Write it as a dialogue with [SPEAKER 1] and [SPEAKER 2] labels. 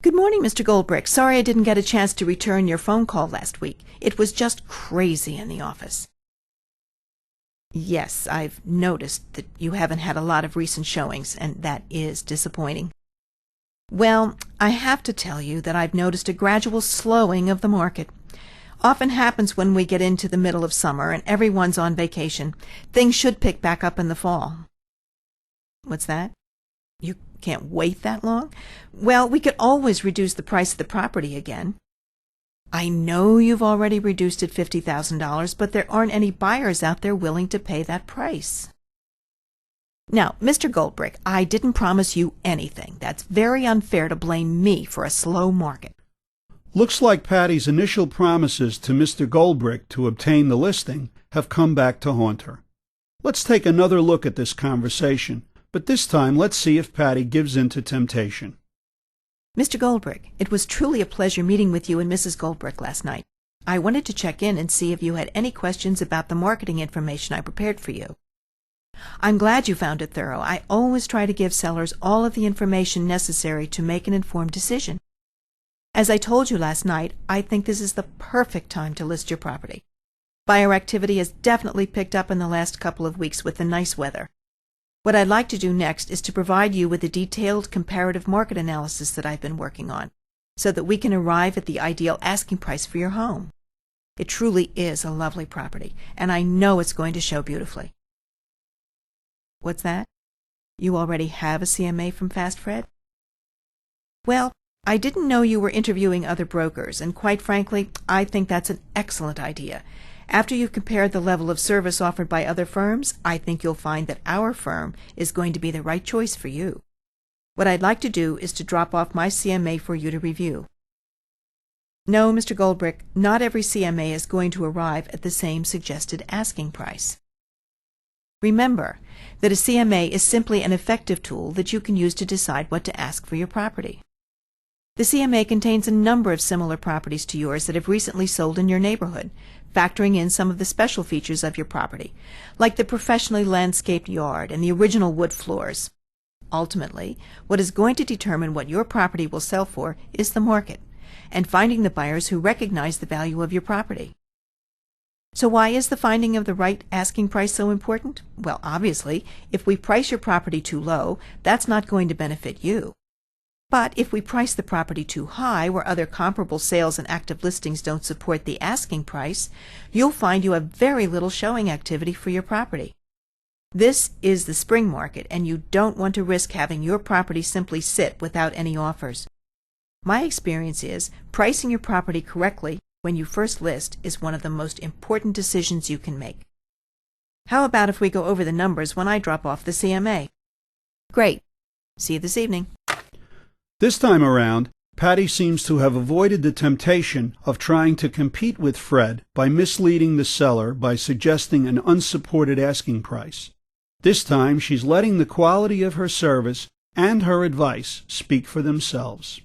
[SPEAKER 1] Good morning, Mr. Goldbrick. Sorry I didn't get a chance to return your phone call last week. It was just crazy in the office. Yes, I've noticed that you haven't had a lot of recent showings, and that is disappointing. Well, I have to tell you that I've noticed a gradual slowing of the market. Often happens when we get into the middle of summer and everyone's on vacation. Things should pick back up in the fall. What's that? You can't wait that long? Well, we could always reduce the price of the property again. I know you've already reduced it $50,000, but there aren't any buyers out there willing to pay that price. Now, Mr. Goldbrick, I didn't promise you anything. That's very unfair to blame me for a slow market.
[SPEAKER 2] Looks like Patty's initial promises to Mr. Goldbrick to obtain the listing have come back to haunt her. Let's take another look at this conversation, but this time let's see if Patty gives in to temptation.
[SPEAKER 1] Mr. Goldbrick, it was truly a pleasure meeting with you and Mrs. Goldbrick last night. I wanted to check in and see if you had any questions about the marketing information I prepared for you. I'm glad you found it thorough. I always try to give sellers all of the information necessary to make an informed decision. As I told you last night, I think this is the perfect time to list your property. Buyer activity has definitely picked up in the last couple of weeks with the nice weather. What I'd like to do next is to provide you with a detailed comparative market analysis that I've been working on, so that we can arrive at the ideal asking price for your home. It truly is a lovely property, and I know it's going to show beautifully. What's that? You already have a CMA from Fast Fred? Well, I didn't know you were interviewing other brokers, and quite frankly, I think that's an excellent idea. After you've compared the level of service offered by other firms, I think you'll find that our firm is going to be the right choice for you. What I'd like to do is to drop off my CMA for you to review. No, Mr. Goldbrick, not every CMA is going to arrive at the same suggested asking price. Remember that a CMA is simply an effective tool that you can use to decide what to ask for your property. The CMA contains a number of similar properties to yours that have recently sold in your neighborhood, factoring in some of the special features of your property, like the professionally landscaped yard and the original wood floors. Ultimately, what is going to determine what your property will sell for is the market, and finding the buyers who recognize the value of your property. So why is the finding of the right asking price so important? Well, obviously, if we price your property too low, that's not going to benefit you. But if we price the property too high, where other comparable sales and active listings don't support the asking price, you'll find you have very little showing activity for your property. This is the spring market, and you don't want to risk having your property simply sit without any offers. My experience is pricing your property correctly when you first list is one of the most important decisions you can make. How about if we go over the numbers when I drop off the CMA? Great. See you this evening.
[SPEAKER 2] This time around, Patty seems to have avoided the temptation of trying to compete with Fred by misleading the seller by suggesting an unsupported asking price. This time she's letting the quality of her service and her advice speak for themselves.